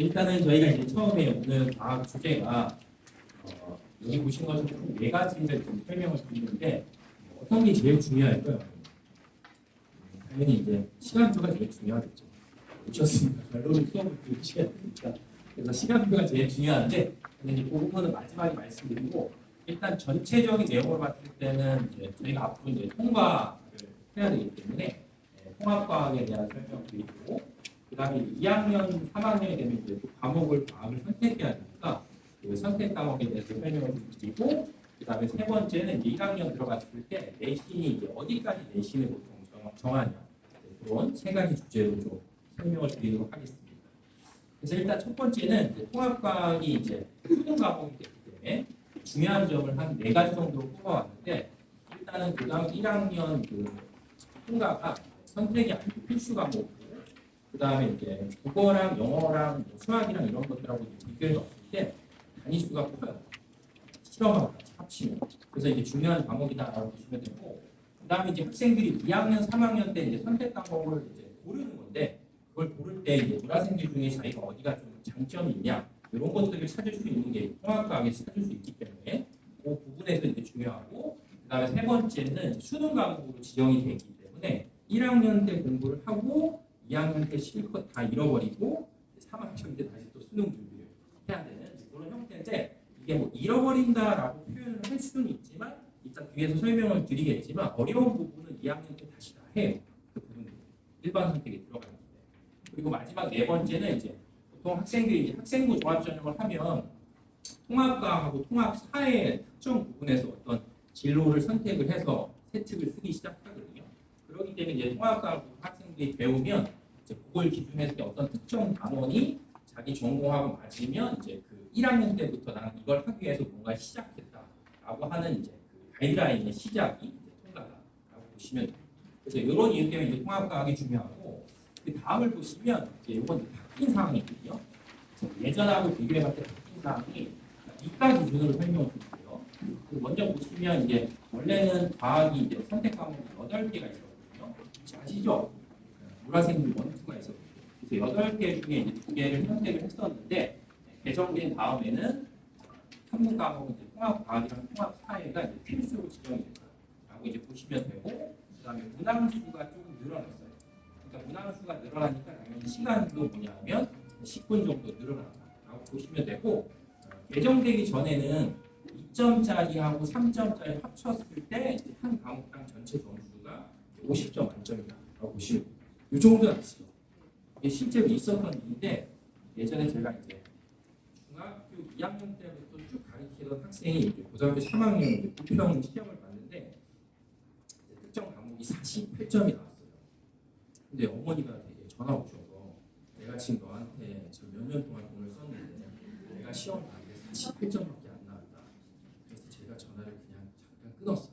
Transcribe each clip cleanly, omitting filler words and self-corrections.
일단은 저희가 이제 처음에 오늘 과학 주제가 여기 보신 것처럼 네 가지를 좀 설명을 드리는데 어떤 게 제일 중요할까요? 당연히 이제 시간표가 제일 중요하겠죠. 오셨으니까 결론을 수업을 들으셔야 되니까. 그래서 시간표가 제일 중요한데 이제 그 부분은 마지막에 말씀드리고 일단 전체적인 내용을 봤을 때는 이제 저희가 앞으로 이제 통과를 해야 되기 때문에 통합과학에 대한 설명을 드리고 그다음에 2학년, 3학년이 되면 이제 또 과학을 선택해야 되니까 그 선택 과목에 대해서 설명을 드리고 그다음에 세 번째는 이제 1학년 들어갔을 때 내신이 이제 어디까지 내신을 보통 정하냐 그런 세 가지 주제로 좀 설명을 드리도록 하겠습니다. 그래서 일단 첫 번째는 이제 통합과학이 이제 수능 과목이 되기 때문에 중요한 점을 한 네 가지 정도로 뽑아왔는데 일단은 고등학교 1학년 그 통과가 선택이 아니고 필수 과목이고 그다음에 이제 국어랑 영어랑 수학이랑 이런 것들하고 비교해 봤을 때 단위수가 커요. 실험하고 같이 합치면. 그래서 이게 중요한 과목이다라고 보시면 되고 그다음에 이제 학생들이 2학년, 3학년 때 이제 선택 과목을 이제 고르는 건데 그걸 고를 때 이제 문화생들 중에 자기가 어디가 좀 장점이 있냐 이런 것들을 찾을 수 있는 게 통합과학에서 찾을 수 있기 때문에 그 부분에서 이제 중요하고 그다음에 세 번째는 수능 과목으로 지정이 되기 때문에 1학년 때 공부를 하고 2학년 때 실컷 다 잃어버리고 3학년 때 다시 또 수능 준비를 해야 되는 그런 형태인데 이게 뭐 잃어버린다라고 표현을 할 수는 있지만 이따 뒤에서 설명을 드리겠지만 어려운 부분은 2학년 때 다시 다 해요. 그 부분들 일반 선택에 들어가는데 그리고 마지막 네 번째는 이제 보통 학생들이 이제 학생부 종합전형을 하면 통합과하고 통합사의 특정 부분에서 어떤 진로를 선택을 해서 세특을 쓰기 시작하거든요. 그렇기 때문에 이제 통합과학 학생들이 배우면 이제 그걸 기준해서 어떤 특정 단원이 자기 전공하고 맞으면 이제 그 1학년 때부터 나는 이걸 하기 위해서 뭔가 시작했다라고 하는 이제 그 가이드라인의 시작이 이제 통과다라고 보시면 돼요. 그래서 이런 이유 때문에 이제 통합과학이 중요하고 그 다음을 보시면 이제 이건 바뀐 상황이거든요. 예전하고 비교해봤을 때 바뀐 상황이 이과 기준으로 설명을 드릴게요. 먼저 보시면 이제 원래는 과학이 이제 선택 과목이 8개가 있었거든요. 혹시 아시죠? 물화생물 원투가 있었거든요. 그래서 8개 중에 이제 2개를 선택을 했었는데 개정된 다음에는 탐구 과목은 이제 통합과학이랑 통합사회가 이제 필수로 지정이 됐다라고 이제 보시면 되고 그다음에 문항수가 조금 늘어났어요. 그러니까 문항수가 늘어나니까 당연히 시간도 뭐냐면 10분 정도 늘어났다라고 보시면 되고 개정되기 전에는 2점짜리하고 3점짜리 합쳤을 때 한 과목당 전체 점수가 50점 만점이다라고 보시면 돼요. 이 정도는 아시죠? 이게 실제로 있었던 일인데 예전에 제가 이제 중학교 2학년 때부터 쭉 가르치던 학생이 이제 고등학교 3학년 부평 시험을 봤는데 특정 과목이 48점이 나왔어요. 근데 어머니가 되게 전화 오셔서 내가 지금 너한테 몇 년 동안 돈을 썼는데 내가 시험 봤는데 48점밖에 안 나왔다. 그래서 제가 전화를 그냥 잠깐 끊었어요.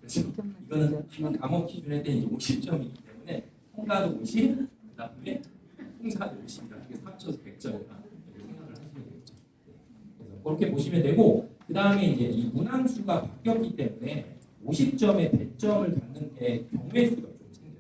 그래서 이거는 한 과목 기준에 때 이제 50점이기 때문에 통과도 50, 그다음에 통사도 50이다. 이게 합쳐서 100점이다. 이렇게 생각을 하시면 되겠죠. 그래서 그렇게 보시면 되고 그다음에 이제 이 문항수가 바뀌었기 때문에 50점에 100점을 받는 게 경우의 수가 좀 생겨요.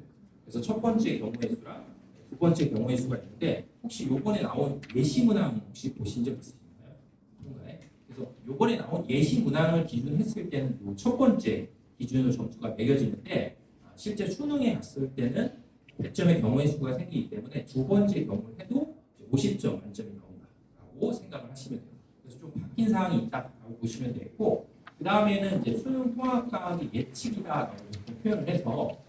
그래서 첫 번째 경우의 수랑 두 번째 경우의 수가 있는데 혹시 요번에 나온 예시 문항 혹시 보신 적 있으신가요? 뭔가에? 그래서 요번에 나온 예시 문항을 기준했을 때는 요 첫 번째 기준으로 점수가 매겨지는데 실제 수능에 갔을 때는 100점의 경우의 수가 생기기 때문에 두 번째 경우를 해도 50점 만점이 나온다라고 생각을 하시면 돼요. 그래서 좀 바뀐 사항이 있다라고 보시면 되겠고 그 다음에는 이제 수능 통합과학이 예측이다라고 표현을 해서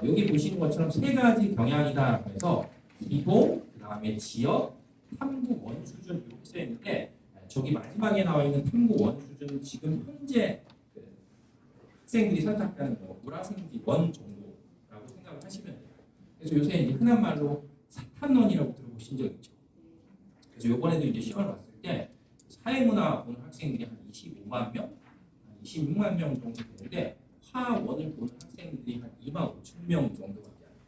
여기 보시는 것처럼 세 가지 경향이다라고 해서 기동, 그 다음에 지역, 탐구 원수준 이렇게 써 있는데 저기 마지막에 나와 있는 탐구 원수준은 지금 현재 학생들이 선택하는 물화생지 원 정도라고 생각을 하시면 돼요. 그래서 요새 이제 흔한 말로 사탄론이라고 들어보신 적 있죠. 그래서 이번에도 이제 시험을 봤을 때 사회문화 보는 학생들이 한 25만 명, 26만 명 정도 되는데 화원을 보는 학생들이 한 2만 5천 명 정도밖에 안 돼요.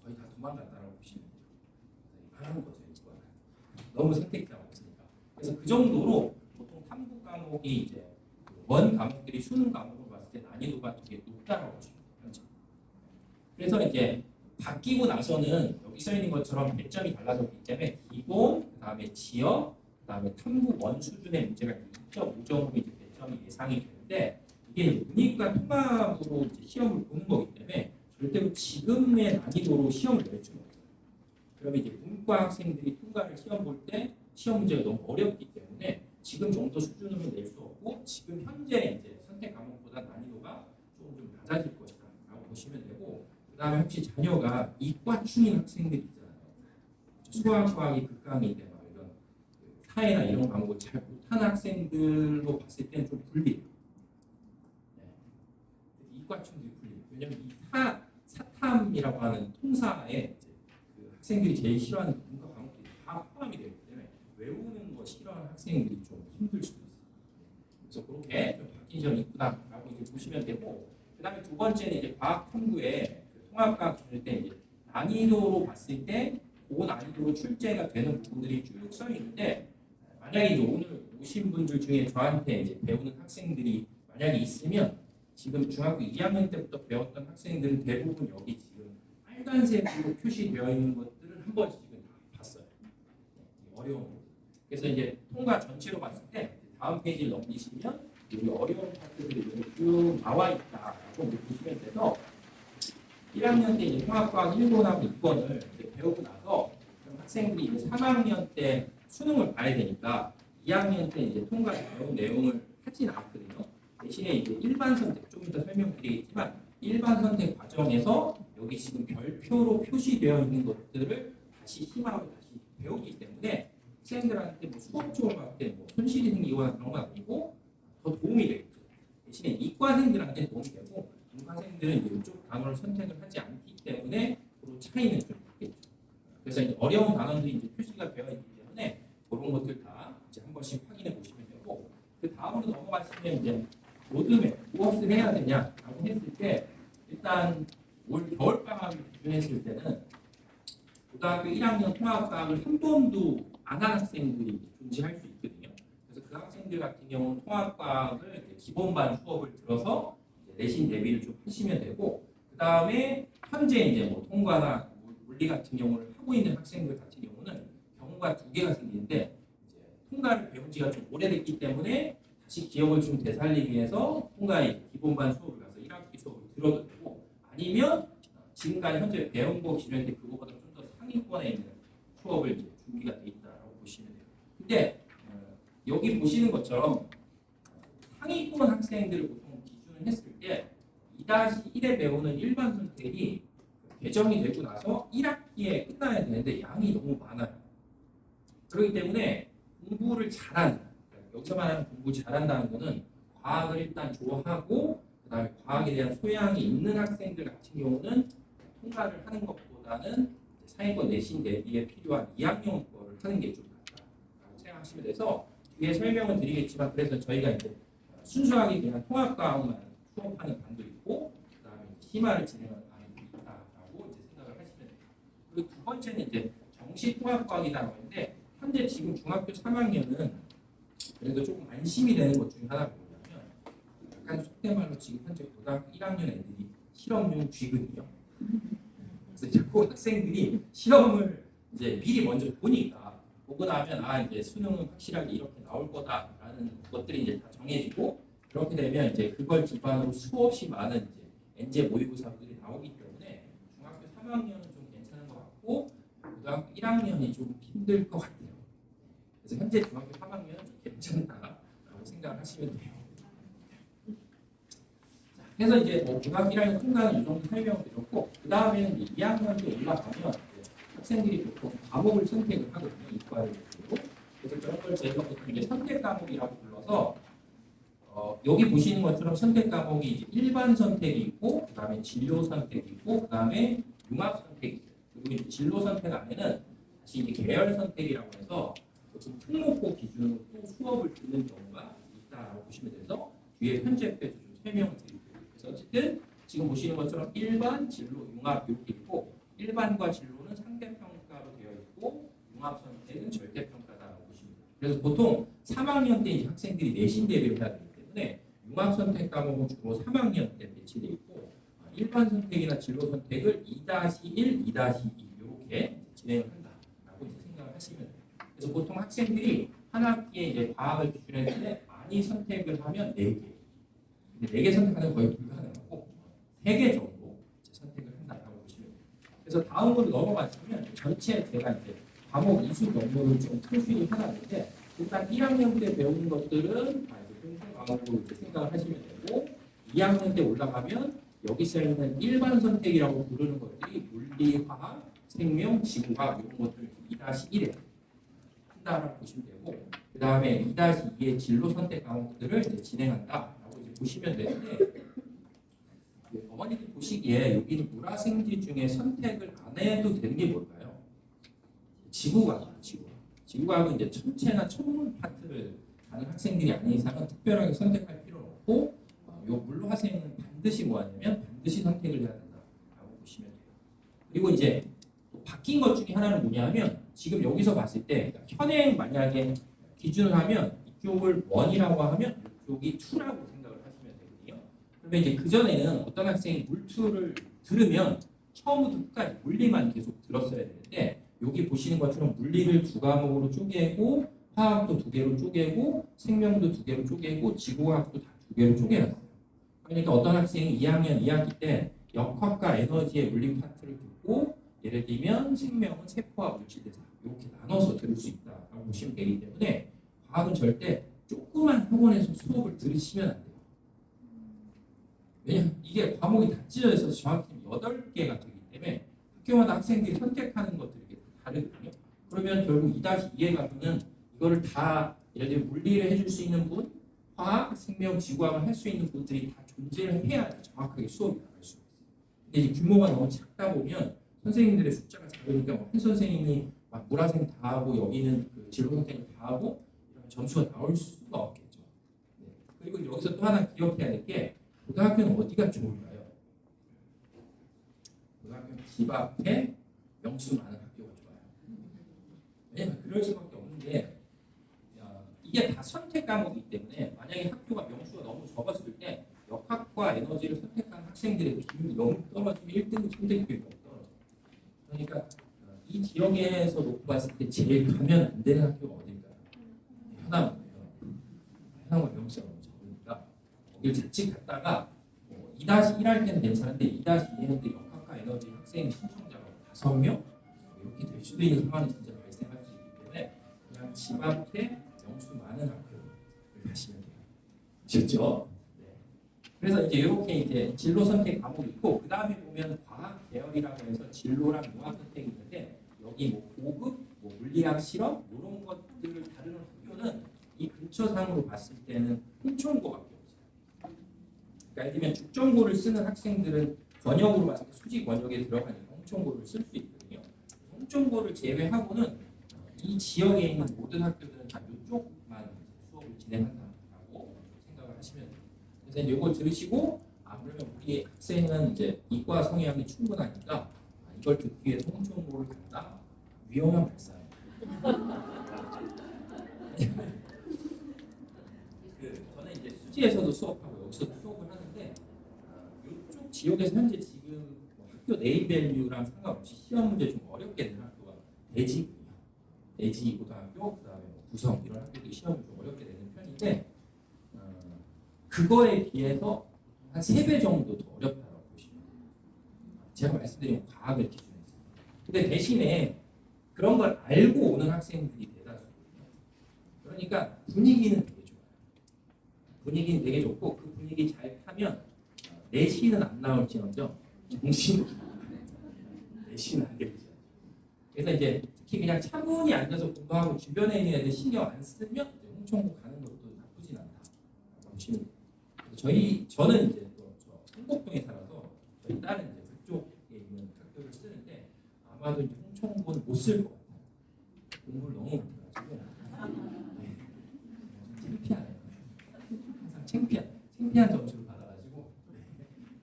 거의 다 도망갔다라고 보시면 돼요. 하는 거죠. 이거는. 너무 선택자가 없으니까. 그래서 그 정도로 보통 탐구 과목이 이제 원 과목들이 수능 과목으로 봤을 때 난이도가 되게 높다라고 보시면 되죠. 그래서 이제 바뀌고 나서는 여기 써 있는 것처럼 배점이 달라졌기 때문에 기본, 그다음에 지역, 그다음에 탐구 원 수준의 문제가 2.5점으로 이제 배점이 예상이 되는데 이게 문이과 통합으로 이제 시험을 보는 거기 때문에 절대로 지금의 난이도로 시험을 낼 수는 없어요. 그러면 이제 문과 학생들이 통과를 시험 볼 때 시험 문제가 너무 어렵기 때문에 지금 정도 수준으로 낼 수 없고 지금 현재 이제 선택 과목보다 난이도가 좀 낮아질 것이다라고 보시면 되고 그다음에 혹시 자녀가 이과충인 학생들이 있잖아요. 수학, 과학이 극강인데 막 이런 사회나 이런 과목을 잘 못하는 학생들로 봤을 때는 좀 불리해요. 네. 이과충들이 불리해요. 왜냐하면 이 사탐이라고 하는 통사에 그 학생들이 제일 싫어하는 문과 과목들이 다 포함이 되기 때문에 외우는 거 싫어하는 학생들이 좀 힘들 수도 있어요. 그래서 그렇게 좀 바뀐 점이 있구나라고 이제 보시면 되고 그다음에 두 번째는 이제 과학 탐구에 통합과학 기준일 때 이제 난이도로 봤을 때 고난이도로 출제가 되는 부분들이 쭉 써 있는데 만약에 이제 오늘 오신 분들 중에 저한테 이제 배우는 학생들이 만약에 있으면 지금 중학교 2학년 때부터 배웠던 학생들은 대부분 여기 지금 빨간색으로 표시되어 있는 것들을 한 번씩은 다 봤어요. 어려운 거. 그래서 이제 통과 전체로 봤을 때 다음 페이지를 넘기시면 여기 어려운 파트들이 쭉 나와 있다라고 보시면 돼서 1학년 때 이제 통합과학 1번하고 2번을 배우고 나서 학생들이 이제 3학년 때 수능을 봐야 되니까 2학년 때 이제 통과 배운 내용을 하진 않거든요. 대신에 이제 일반 선택 좀 이따 설명드리겠지만 일반 선택 과정에서 여기 지금 별표로 표시되어 있는 것들을 다시 심화하고 다시 배우기 때문에 학생들한테 뭐 수업적으로 봤을 때 뭐 손실이 생기거나 그런 건 아니고 더 도움이 되겠죠. 대신에 이과생들한테 도움이 되고 문과생들은 이쪽 단어를 선택을 하지 않기 때문에 그 차이는 좀 있겠죠. 그래서 이제 어려운 단어들이 이제 표시가 되어 있기 때문에 그런 것들 다 이제 한 번씩 확인해 보시면 되고 그 다음으로 넘어가시면 이제 로드맵 무엇을 해야 되냐라고 했을 때 일단 올 겨울방학을 기준했을 때는 고등학교 1학년 통합과학을 한 번도 안 한 학생들이 존재할 수 있거든요. 그래서 그 학생들 같은 경우는 통합과학을 기본반 수업을 들어서 내신 대비를 좀 하시면 되고 그 다음에 현재 이제 뭐 통과나 물리 같은 경우를 하고 있는 학생들 같은 경우는 경우가 두 개가 생기는데 이제 통과를 배운 지가 좀 오래됐기 때문에 다시 기억을 좀 되살리기 위해서 통과의 기본반 수업을 가서 1학기 수업을 들어도 되고 아니면 지금까지 현재 배운 거 기준일 때 그거보다 좀 더 상위권에 있는 수업을 이제 준비가 돼 있다라고 보시면 돼요. 근데 여기 보시는 것처럼 상위권 학생들을 보통 기준을 했을 때 2-1에 배우는 일반 선택이 배정이 되고 나서 1학기에 끝나야 되는데 양이 너무 많아요. 그렇기 때문에 공부를 잘하는 여기서 말하는 공부 잘한다는 거는 과학을 일단 좋아하고 그다음에 과학에 대한 소양이 있는 학생들 같은 경우는 통과를 하는 것보다는 상위권 내신 대비에 필요한 2학년 거를 하는 게 좀 낫다라고 생각하시면 돼서 뒤에 설명을 드리겠지만 그래서 저희가 이제 순수하게 그냥 통합과학만 수업하는 반도 있고 그다음에 심화를 진행하는 반도 있다라고 이제 생각을 하시면 돼요. 그리고 두 번째는 이제 정시 통합과학이라고 하는데 현재 지금 중학교 3학년은 그래도 조금 안심이 되는 것 중에 하나가 뭐냐면 약간 속된 말로 지금 현재 고등학교 1학년 애들이 실험용 쥐거든요. 그래서 이제 그 학생들이 시험을 이제 미리 먼저 보니까 보고 나면 아 이제 수능은 확실하게 이렇게 나올 거다라는 것들이 이제 다 정해지고 그렇게 되면 이제 그걸 기반으로 수없이 많은 이제 엔제 모의고사들이 나오기 때문에 중학교 3학년은 좀 괜찮은 것 같고 고등학교 1학년이 좀 힘들 것 같아요. 그래서 현재 중학교 3학년은 좀 괜찮다라고 생각하시면 돼요. 그래서 이제 뭐 고등학교 1학년 통과는 이 정도 설명을 드렸고 그 다음에는 2학년도 올라가면 학생들이 보통 과목을 선택을 하거든요. 이과를 그리고 그래서 그런 걸 저희가 보통 이제 선택 과목이라고 불러서 여기 보시는 것처럼 선택 과목이 이제 일반 선택이 있고 그 다음에 진로 선택이 있고 그 다음에 융합 선택이 있어요. 그리고 이제 진로 선택 안에는 다시 이제 계열 선택이라고 해서 보통 특목고 기준으로 또 수업을 듣는 경우가 있다라고 보시면 돼서 뒤에 편집해서 좀 설명을 드릴게요. 그래서 어쨌든 지금 보시는 것처럼 일반, 진로, 융합 이렇게 있고 일반과 진로는 상대평가로 되어 있고 융합 선택은 절대평가다라고 보시면 돼요. 그래서 보통 3학년 때 이제 학생들이 내신 대비를 해야 되기 때문에 융합 선택 과목은 주로 3학년 때 배치되어 있고 일반 선택이나 진로 선택을 2-1, 2-2 이렇게 진행을 한다라고 이제 생각을 하시면 돼요. 그래서 보통 학생들이 한 학기에 이제 과학을 기준으로 했을 때 많이 선택을 하면 4개. 근데 4개 선택하는 건 거의 불가능하고 3개 정도 선택을 한다라고 보시면 돼요. 그래서 다음으로 넘어가시면 전체 제가 이제 과목 이수 업무를 좀 표시를 해놨는데 일단 1학년 때 배우는 것들은 다 이제 공통 과목으로 이제 생각을 하시면 되고 2학년 때 올라가면 여기서 있는 일반 선택이라고 부르는 것들이 물리, 화학, 생명, 지구과학 이런 것들 2-1에 한다라고 보시면 되고 그 다음에 2-2의 진로 선택 과목들을 이제 진행한다라고 이제 보시면 되는데 어머니들 보시기에 여기는 물화생지 중에 선택을 안 해도 되는 게 뭘까요? 지구과학, 지구과학은 이제 천체나 천문 파트를 가는 학생들이 아닌 이상은 특별하게 선택할 필요는 없고 요 물화생은 반드시 뭐 하냐면 반드시 선택을 해야 된다라고 보시면 돼요. 그리고 이제 바뀐 것 중에 하나는 뭐냐면 지금 여기서 봤을 때 현행 만약에 기준을 하면 이쪽을 1이라고 하면 이쪽이 2라고 생각을 하시면 되거든요. 그러면 이제 그전에는 어떤 학생이 물2를 들으면 처음부터 끝까지 물리만 계속 들었어야 되는데 여기 보시는 것처럼 물리를 2과목으로 쪼개고 화학도 2개로 쪼개고 생명도 2개로 쪼개고 지구과학도 다 2개로 쪼개놨어요. 그러니까 어떤 학생이 2학년 2학기 때 역학과 에너지의 물리 파트를 듣고 예를 들면 생명은 세포와 물질대사 이렇게 나눠서 들을 수 있다라고 보시면 되기 때문에 과학은 절대 조그만 학원에서 수업을 들으시면 안 돼요. 왜냐하면 이게 과목이 다 찢어져 있어서 정확히 8개가 되기 때문에 학교마다 학생들이 선택하는 것들이 다르거든요. 그러면 결국 2-2에 가면은 이거를 다 예를 들면 물리를 해줄 수 있는 분, 화학, 생명, 지구학을 할 수 있는 분들이 다 존재를 해야 정확하게 수업이 나갈 수 있어요. 근데 이제 규모가 너무 작다 보면 선생님들의 숫자가 작으니까 한 선생님이 막 물화생 다 하고 여기는 그 진로 선택을 다 하고 이런 점수가 나올 수가 없겠죠. 네. 그리고 여기서 또 하나 기억해야 될 게 고등학교는 어디가 좋을까요? 고등학교는 집 앞에 명수 많은 학교가 좋아요. 왜냐면 그럴 수밖에 없는 게 이게 다 선택 과목이기 때문에 만약에 학교가 명수가 너무 적었을 때 역학과 에너지를 선택한 학생들의 비율이 너무 떨어지면 1등 선택비율이 너무 떨어져요. 그러니까 이 지역에서 놓고 봤을 때 제일 가면 안 되는 학교가 어딜까요? 현암이에요. 명수가 너무 적으니까 거길 자칫 갔다가 2-1 할 때는 괜찮은데 2-2에는 또 역학과 에너지 학생 신청자가 5명 이렇게 될 수도 있는 상황이 진짜 발생할 수 있기 때문에 그냥 집 앞에 명수 많은 학교를 가시면 돼요. 아셨죠? 네. 그래서 이제 이렇게 이제 진로 선택 과목이 있고 그 다음에 보면 과학 계열이라고 해서 진로랑 융합 선택이 있는데 여기 뭐 고급, 뭐 물리학 실험 이런 것들을 다루는 학교는 이 근처상으로 봤을 때는 홍천고밖에 없어요. 그러니까 예를 들면 죽전고를 쓰는 학생들은 번역으로 봤을 때 수직 번역에 들어가니까 홍천고를 쓸 수 있거든요. 홍천고를 제외하고는 이 지역에 있는 모든 학교들은 다 이쪽만 수업을 진행한다라고 생각을 하시면 돼요. 그래서 이제 이걸 들으시고 그러면 우리 학생은 이제 이과 성향이 충분하니까 이걸 듣기 위해서 홍천고를 간다? 위험한 발상이에요. 저는 이제 수지에서도 수업하고 여기서도 수업을 하는데 이쪽 지역에서 현재 지금 학교 네임밸류랑 상관없이 시험 문제 좀 어렵게 되는 학교가 대지고요. 대지 고등학교, 그다음에 구성 이런 학교들이 시험을 좀 어렵게 되는 편인데 그거에 비해서 한 3배 정도 더 어렵다고 보시면 돼요. 제가 말씀드린 과학을 기준해서. 근데 대신에 그런 걸 알고 오는 학생들이 대다수거든요. 그러니까 분위기는 되게 좋아요. 분위기는 되게 좋고 그 분위기 잘 타면 내신은 안 나올지언정 정신은 내신은 안 되죠. 그래서 이제 특히 그냥 차분히 앉아서 공부하고 주변에 있는 애들 신경 안 쓰면 홍천고 가는 것도 나쁘진 않다. 보시면 저는 이제 또 성북동에 살아서 저희 딸은 이제 그쪽에 있는 학교를 쓰는데 아마도 이제 홍천고는 못 쓸 것 같아요. 공부를 너무 못해가지고 창피하네요. 항상 창피한 점수를 받아가지고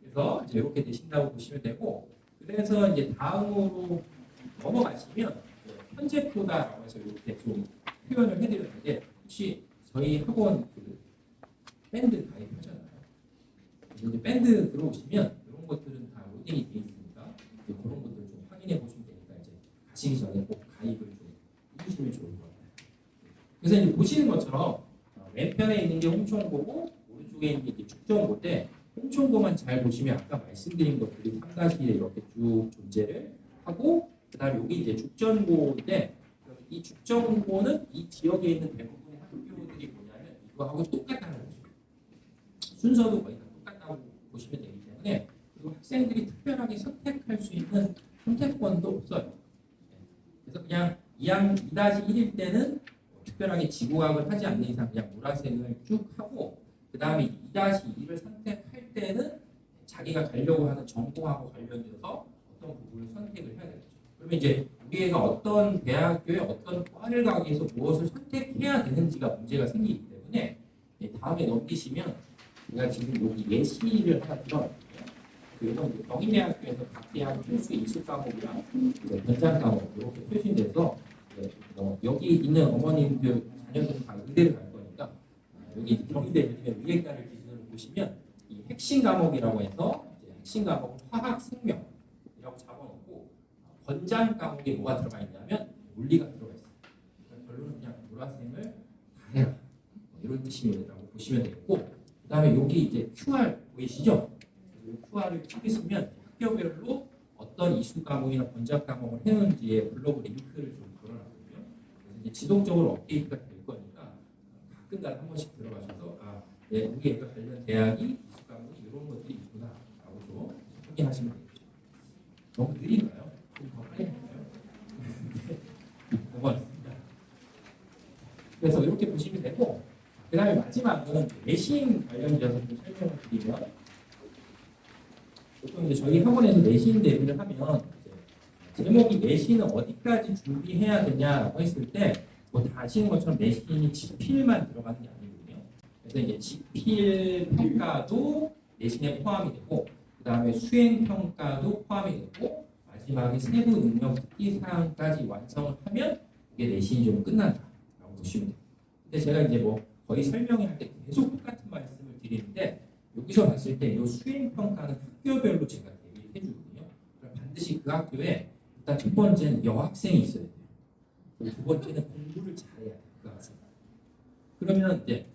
그래서 이제 이렇게 되신다고 보시면 되고 그래서 이제 다음으로 넘어가시면 현재표다라고 해서 이렇게 좀 표현을 해드렸는데 혹시 저희 학원 그 밴드 가입하셨나요? 이제 밴드 들어오시면 이런 것들은 다 로딩이 돼 있으니까 그런 것들 좀 확인해 보시면 되니까 이제 가시기 전에 꼭 가입을 좀 해주시면 좋을 것 같아요. 그래서 이제 보시는 것처럼 왼편에 있는 게 홍천고고 오른쪽에 있는 게 축정고인데 홍천고만 잘 보시면 아까 말씀드린 것들이 3-1에 이렇게 쭉 존재를 하고 그다음에 여기 이제 죽전고인데 이 죽전고는 이 지역에 있는 대부분의 학교들이 뭐냐면 이거하고 똑같다는 거죠. 순서도 거의 다 똑같다고 보시면 되기 때문에 그리고 학생들이 특별하게 선택할 수 있는 선택권도 없어요. 그래서 그냥 2-1일 때는 특별하게 지구학을 하지 않는 이상 그냥 문화생을 쭉 하고 그 다음에 2-2를 선택할 때는 자기가 가려고 하는 전공하고 관련돼서 어떤 부분을 선택을 해야 되겠죠. 그러면 이제 우리 애가 어떤 대학교에 어떤 과를 가기 위해서 무엇을 선택해야 되는지가 문제가 생기기 때문에 다음에 넘기시면 제가 지금 여기 예시를 하나 들어갈게요. 이건 경희대학교에서 각 대학 필수 이수 과목이랑 변장 과목 이렇게 표시돼서 여기 있는 어머님들 자녀들은 다 의대를 갈 거니까 여기 경희대 의예과를 기준으로 보시면 이 핵심 과목이라고 해서 핵심 과목 화학 생명이라고 잡아놓고 권장 과목에 뭐가 들어가 있냐면 물리가 들어가 있어요. 그러니까 결론은 그냥 물화생을 다 해라 이런 뜻이라고 보시면 되겠고 그 다음에 여기 이제 QR 보이시죠? QR을 찍으시면 학교별로 어떤 이수 과목이나 권장 과목을 해놓은지에 블로그 링크를 좀 걸어놨거든요. 그래서 이제 지속적으로 업데이트가 될 거니까 가끔가다 한 번씩 들어가셔서 네, 우리 애가 관련 대학이 이수 과목이 이런 것들이 있구나라고 좀 확인하시면 되겠죠. 너무 느린가요? 좀 더 빨리 할까요? 고맙습니다. 그래서 이렇게 보시면 되고 그 다음에 마지막은 내신 관련돼서 좀 설명을 드리면 보통 이제 저희 학원에서 내신 대비를 하면 제목이 내신은 어디까지 준비해야 되냐라고 했을 때 뭐 다 아시는 것처럼 내신이 지필만 들어가는 게 아니거든요. 그래서 이제 지필 평가도 내신에 포함이 되고 그 다음에 수행 평가도 포함이 되고 마지막에 세부 능력 특기 사항까지 완성을 하면 이게 내신이 좀 끝난다라고 보시면 돼요. 근데 제가 이제 뭐 거의 설명을 할 때 계속 똑같은 말씀을 드리는데 여기서 봤을 때 이 수행 평가는 학교별로 제가 대비를 해주거든요. 그럼 반드시 그 학교에 일단 첫 번째는 여학생이 있어야 돼요. 그리고 두 번째는 공부를 잘해야 돼요. 그 학생. 그러면 이제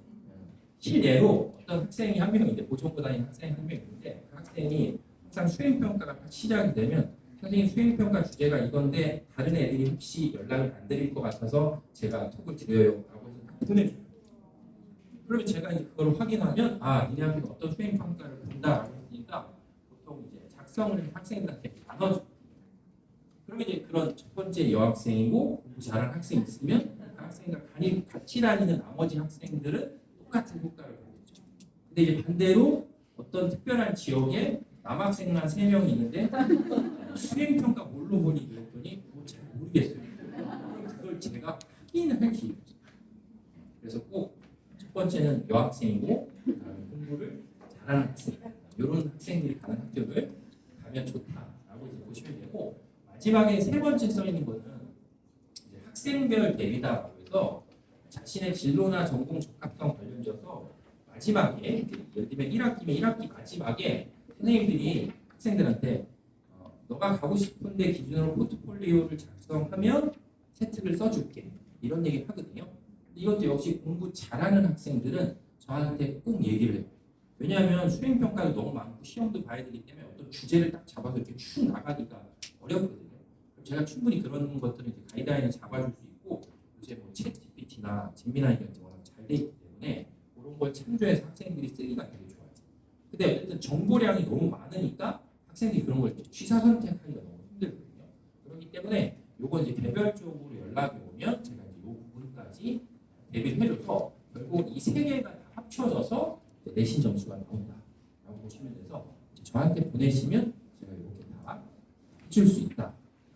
실례로 어떤 학생이 한 명 이제 보청고 다니는 학생이 한 명 있는데 그 학생이 항상 수행 평가가 시작이 되면 선생님 수행 평가 주제가 이건데 다른 애들이 혹시 연락을 안 드릴 것 같아서 제가 톡을 드려요라고 해서 보내줘요. 그러면 제가 이제 그걸 확인하면 니네 학교가 어떤 수행 평가를 본다라고 했으니까 보통 이제 작성을 해서 학생들한테 나눠줘. 그러면 이제 그런 첫 번째 여학생이고 공부 잘하는 학생이 있으면 그 학생과 같이 다니는 나머지 학생들은 똑같은 효과를 보겠죠. 근데 이제 반대로 어떤 특별한 지역에 남학생만 3명이 있는데 수행 평가 뭘로 보니 그랬더니 잘 모르겠어요. 그럼 그걸 제가 확인을 할 기회가 있어요. 그래서 꼭 첫 번째는 여학생이고 공부를 잘하는 학생 이런 학생들이 가는 학교를 가면 좋다라고 이제 보시면 되고 마지막에 세 번째 써 있는 거는 이제 학생별 대비다라고 해서 자신의 진로나 전공 적합성 관련돼서 마지막에 예를 들면 1학기면 1학기 마지막에 선생님들이 학생들한테 너가 가고 싶은데 기준으로 포트폴리오를 작성하면 세특을 써줄게 이런 얘기를 하거든요. 이것도 역시 공부 잘하는 학생들은 저한테 꼭 얘기를 해요. 왜냐하면 수행평가도 너무 많고 시험도 봐야 되기 때문에 어떤 주제를 딱 잡아서 이렇게 쭉 나가기가 어렵거든요. 제가 충분히 그런 것들을 이제 가이드라인을 잡아줄 수 있고 요새 뭐 챗 GPT나 잼미나이 같은 워낙 잘 돼 있기 때문에 그런 걸 참조해서 학생들이 쓰기가 되게 좋아요. 근데 어쨌든 정보량이 너무 많으니까 학생들이 그런 걸 취사 선택하기가 너무 힘들거든요. 그렇기 때문에 요거 이제 개별적으로 연락이 오면 제가 이제 요 부분까지 대비를 해줘서 결국 이 세 개가 다 합쳐져서 내신 점수가 나온다라고 보시면 돼서 저한테 보내시면 제가 이렇게 다 해줄 수 있다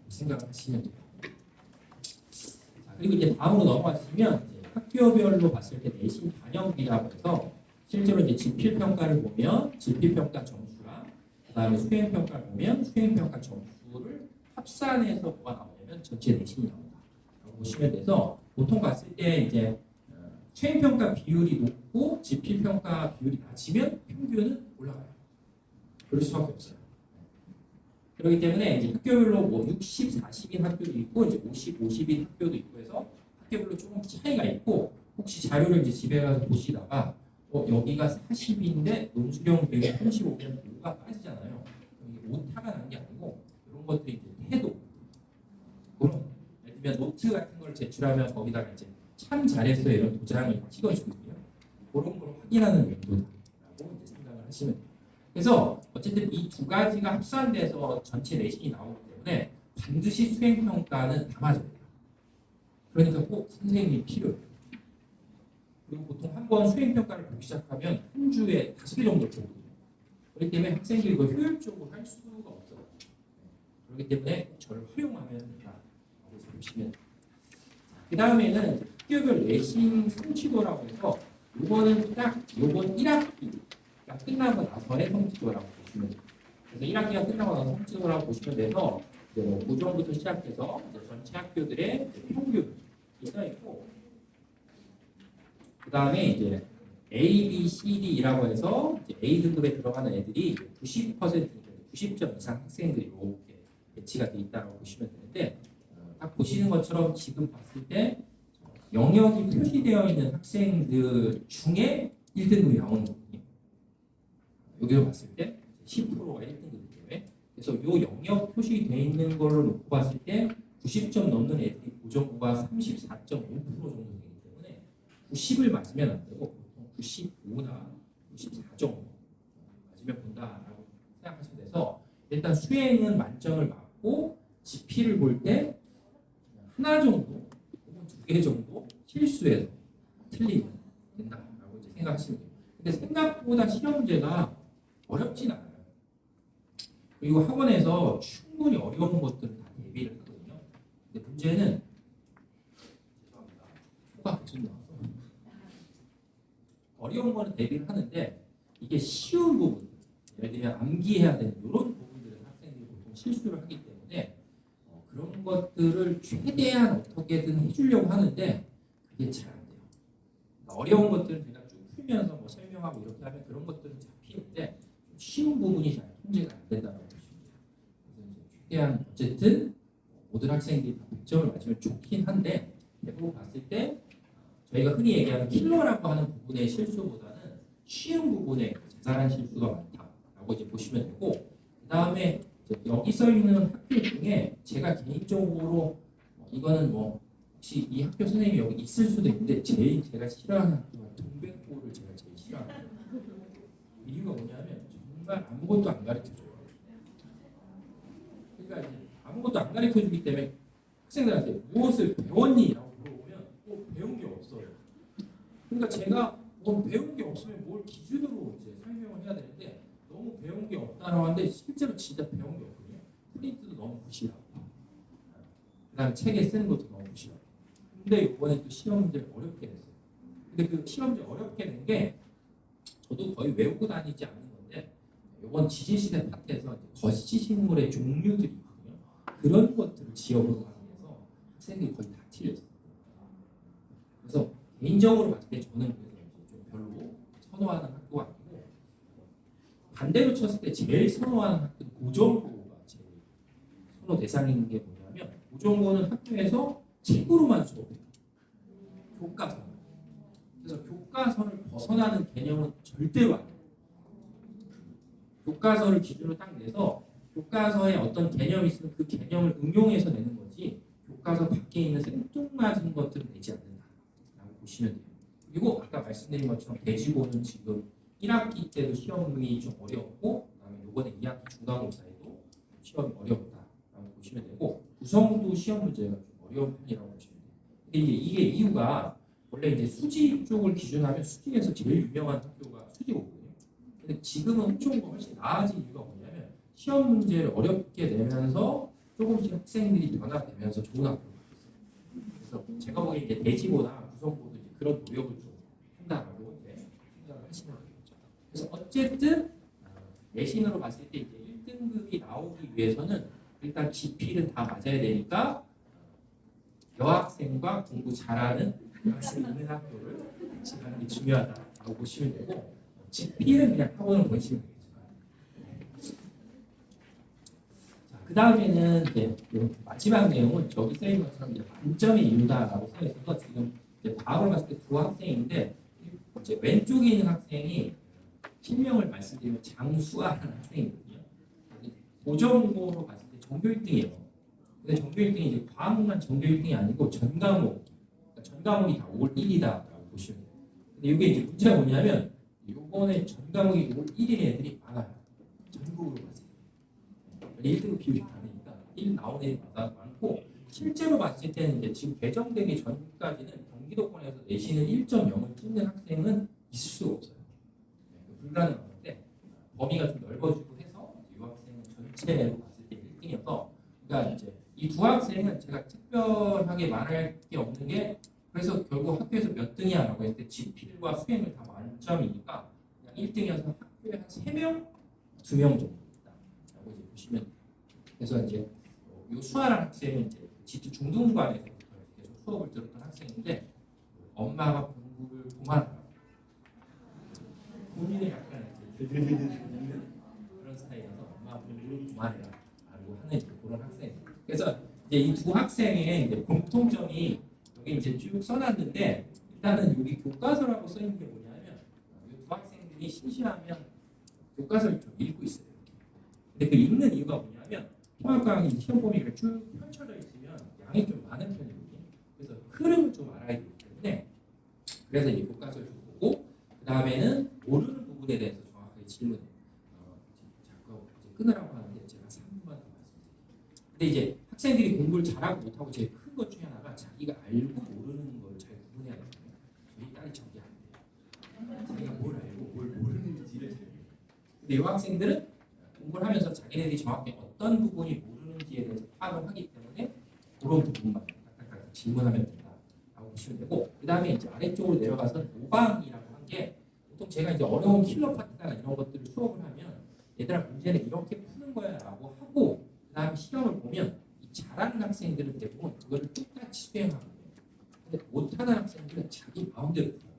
생각하시면 돼요. 자, 그리고 이제 다음으로 넘어가시면 이제 학교별로 봤을 때 내신 반영비라고 해서 실제로 이제 지필평가를 보면 지필평가 점수랑 그다음에 수행평가를 보면 수행평가 점수를 합산해서 뭐가 나오냐면 전체 내신이 나온다라고 보시면 돼서 보통 봤을 때 이제 수행평가 비율이 높고 지필평가 비율이 낮으면 평균은 올라가요. 그럴 수밖에 없어요. 그렇기 때문에 이제 학교별로 뭐 60, 40인 학교도 있고 이제 50, 50인 학교도 있고 해서 학교별로 조금 차이가 있고 혹시 자료를 이제 집에 가서 보시다가 여기가 40인데 논술형 교육 35면 뭐가 빠지잖아요. 이게 오타가 난 게 아니고 이런 것들이 이제 태도 그런 예를 들면 노트 같은 걸 제출하면 거기다가 이제 참 잘했어요 이런 도장을 찍어주거든요. 그런 걸 확인하는 용도라고 이제 생각을 하시면 돼요. 그래서 어쨌든 이 두 가지가 합산돼서 전체 내신이 나오기 때문에 반드시 수행평가는 다 맞아야 돼요. 그러니까 꼭 선생님이 필요해요. 그리고 보통 한 번 수행평가를 보기 시작하면 한 주에 5개 정도 보거든요. 그렇기 때문에 학생들이 이걸 효율적으로 할 수가 없어요. 그렇기 때문에 저를 활용하면 된다라고 보시면 돼요. 그 다음에는 학교별 내신 성취도라고 해서 요거는 딱 요번 1학기가 끝나고 나서의 성취도라고 보시면 돼요. 그래서 1학기가 끝나고 나서 성취도라고 보시면 돼서 뭐 고정부터 시작해서 전체 학교들의 평균이 써 있고 그 다음에 이제 A, B, C, D라고 해서 이제 A 등급에 들어가는 애들이 90% 90점 이상 학생들이 이렇게 배치가 돼 있다고 보시면 되는데 딱 보시는 것처럼 지금 봤을 때 영역이 표시되어 있는 학생들 중에 1등급이 나오는 거거든요. 여기서 봤을 때 10%가 1등급이기 때문에 그래서 이 영역 표시되어 있는 걸로 놓고 봤을 때 90점 넘는 애들이 고정고가 34.5% 정도 되기 때문에 90을 맞으면 안 되고 보통 95나 94 맞으면 본다라고 생각하시면 돼서 일단 수행은 만점을 맞고 GP를 볼 때 하나 정도 혹은 2개 정도 실수해서 틀리면 된다라고 이제 생각하시면 돼요. 근데 생각보다 시험제가 어렵진 않아요. 그리고 학원에서 충분히 어려운 것들은 다 대비를 하거든요. 근데 문제는 죄송합니다. 효과가 계속 나와서 어려운 거는 대비를 하는데 이게 쉬운 부분, 예를 들면 암기해야 되는 이런 부분들은 학생들이 보통 실수를 하기 때문에 그런 것들을 최대한 어떻게든 해주려고 하는데 그게 잘 안 돼요. 그러니까 어려운 것들은 제가 쭉 풀면서 뭐 설명하고 이렇게 하면 그런 것들은 잡히는데 쉬운 부분이 잘 통제가 안 된다고 보시면 돼요. 그래서 이제 최대한 어쨌든 모든 학생들이 100점을 맞으면 좋긴 한데 대부분 봤을 때 저희가 흔히 얘기하는 킬러라고 하는 부분의 실수보다는 쉬운 부분에 자잘한 실수가 많다라고 이제 보시면 되고 그 다음에 여기 써 있는 학교 중에 제가 개인적으로 이거는 뭐 혹시 이 학교 선생님이 여기 있을 수도 있는데 제일 제가 싫어하는 학교가 동백고를 제가 제일 싫어합니다. 이유가 뭐냐면 정말 아무것도 안 가르쳐줘요. 그러니까 이제 아무것도 안 가르쳐주기 때문에 학생들한테 무엇을 배웠니? 라고 물어보면 배운 게 없어요. 그러니까 제가 뭐 배운 게 없으면 뭘 기준으로 이제 설명을 해야 되는데 너무 배운 게 없다라고 하는데 실제로 진짜 배운 게 없거든요. 프린트도 너무 부실하고 그다음에 책에 쓰는 것도 너무 부실하고 근데 이번에 또 시험 문제를 어렵게 냈어요. 근데 그 시험 문제 어렵게 낸 게 저도 거의 외우고 다니지 않는 건데 이번 지진시대 파트에서 거시식물의 종류들이 있거든요. 그런 것들을 지역으로 가면서 학생들이 거의 다 틀렸어요. 그래서 개인적으로 봤을 때 저는 좀 별로 선호하는 학교가 아니고 반대로 쳤을 때 제일 선호하는 학교는 고정고가 제일 선호 대상인 게 뭐냐면 고정고는 학교에서 책으로만 수업해요. 교과서. 그래서 교과서를 벗어나는 개념은 절대로 안 돼요. 교과서를 기준으로 딱 내서 교과서에 어떤 개념이 있으면 그 개념을 응용해서 내는 거지 교과서 밖에 있는 생뚱맞은 것들은 내지 않는다라고 보시면 돼요. 그리고 아까 말씀드린 것처럼 대지고는 지금 1학기 때도 시험이 좀 어려웠고 그다음에 이번에 2학기 중간고사에도 시험이 어렵다라고 보시면 되고 구성도 시험 문제가 좀 어려운 편이라고 보시면 돼요. 근데 이게 이유가 원래 이제 수지 쪽을 기준하면 수지에서 제일 유명한 학교가 수지고거든요. 근데 지금은 홍천고가 훨씬 나아진 이유가 뭐냐면 시험 문제를 어렵게 내면서 조금씩 학생들이 변화되면서 좋은 학교가 됐어요. 그래서 제가 보기에 이제 대지고나 구성고도 이제 그런 노력을 좀 한다라고 이제 생각을 하시면 되겠죠. 그래서 어쨌든 내신으로 봤을 때 이제 1등급이 나오기 위해서는 일단 GP는 다 맞아야 되니까 여학생과 공부 잘하는 여학생이 있는 학교를 지원하는 게 중요하다고 보시면 되고 GP는 그냥 학원을 보시면 되겠죠. 자, 그 다음에는 이제 마지막 내용은 저기 써 있는 것처럼 이제 만점의 이유다라고 써 있어서 지금 이제 답을 봤을 때 두 학생인데 이제 왼쪽에 있는 학생이 실명을 말씀드리면 장수아라는 학생이거든요. 고전공으로 봤을 때 전교 1등이에요. 근데 전교 1등이 이제 과목만 전교 1등이 아니고 전 과목, 그러니까 전 과목이 다 올 1이다라고 보시면 돼요. 근데 이게 이제 문제가 뭐냐면 요번에 전 과목이 올 1인 애들이 많아요. 전국으로 봤을 때 1등 비율이 많으니까 1 나온 애들이 많고 실제로 봤을 때는 이제 지금 배정되기 전까지는 경기도권에서 내신을 1.0을 찍는 학생은 있을 수가 없어요. 불가능한데 범위가 좀 넓어지고 해서 이 학생은 전체로 봤을 때 1등이어서 그러니까 이제 이 두 학생은 제가 특별하게 말할 게 없는 게 그래서 결국 학교에서 몇 등이야라고 했을 때 지필과 수행을 다 만점이니까 그냥 1등이어서 학교에 한 3명, 2명 정도다라고 이제 보시면 돼요. 그래서 이제 이 수아라는 학생은 이제 지투 중등반에서부터 계속 수업을 들었던 학생인데 엄마가 공부를 그만하라고 본인의 약간 그런 스타일이라서 엄마가 공부를 그만해라 라고 하는 그런 학생이에요. 그래서 이제 이 두 학생의 이제 공통점이 여기 이제 쭉 써놨는데 일단은 여기 교과서라고 써 있는 게 뭐냐면 이 두 학생들이 심심하면 교과서를 좀 읽고 있어요. 근데 그 읽는 이유가 뭐냐면 통합과학이 시험 범위가 쭉 펼쳐져 있으면 양이 좀 많은 편이거든요. 그래서 흐름을 좀 알아야 되기 때문에 그래서 이제 교과서를 좀 보고 그 다음에는 모르는 부분에 대해서 정확하게 질문해요. 자꾸 이제 끊으라고 하는데 제가 3분만 더 말씀드릴게요. 근데 이제 학생들이 공부를 잘하고 못하고 제일 큰 것 중에 하나가 자기가 알고 모르는 걸 잘 구분해야 되거든요. 저희 딸이 저게 안 돼요. 자기가 뭘 알고 뭘 모르는지를 잘 해요. 근데 이 학생들은 공부를 하면서 자기네들이 정확히 어떤 부분이 모르는지에 대해서 파악을 하기 때문에 그런 부분만 딱딱하게 질문하면 된다라고 보시면 되고 그 다음에 이제 아래쪽으로 내려가서는 모방이라고 한 게 보통 제가 이제 어려운 킬러 파트나 이런 것들을 수업을 하면 얘들아 문제는 이렇게 푸는 거야라고 하고 그 다음에 시험을 보면 이 잘하는 학생들은 대부분 그거를 똑같이 수행하거든요. 근데 못하는 학생들은 자기 마음대로 풀어요.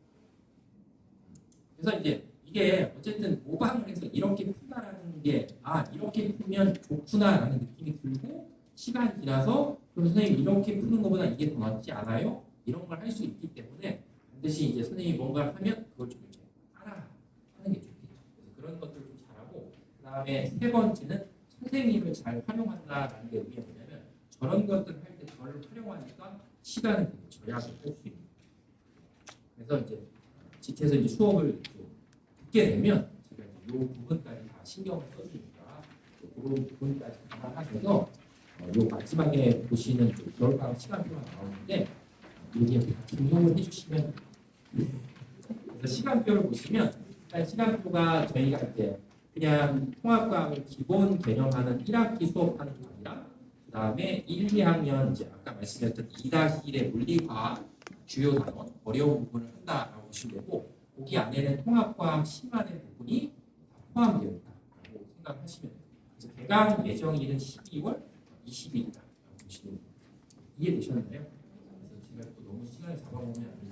그래서 이제 이게 어쨌든 모방을 해서 이렇게 푼다라는 게 이렇게 풀면 좋구나라는 느낌이 들고 시간이 지나서 그럼 선생님 이렇게 푸는 것보다 이게 더 낫지 않아요? 이런 걸 할 수 있기 때문에 반드시 이제 선생님이 뭔가를 하면 그걸 좀 이렇게 따라하는 게 좋겠죠. 그래서 그런 것들을 좀 잘하고 그 다음에 세 번째는 선생님을 잘 활용한다라는 게 의미가 뭐냐면 저런 것들을 할 때 저를 활용하니까 시간을 되게 절약을 할 수 있는 거예요. 그래서 이제 직해서 이제 수업을 듣게 되면 제가 이 부분까지 다 신경을 써주니까 그런 부분까지 감안하셔서 요 마지막에 보시는 겨울방학 시간표가 나오는데 여기에 등록을 해주시면 그래서 시간표를 보시면 일단 시간표가 저희가 이제 그냥 통합과학을 기본 개념하는 1학기 수업하는 강의랑 그 다음에 1, 2학년 이제 아까 말씀드렸던 2-1의 물리과학 주요 단원 어려운 부분을 한다라고 보시면 되고 거기 안에는 통합과학 심화된 부분이 포함되어 있다고 생각하시면 돼요. 그래서 개강 예정일은 12월 20일이다. 보시면 이해되셨나요? 그래서 제가 또 너무 시간을 잡아먹으면 안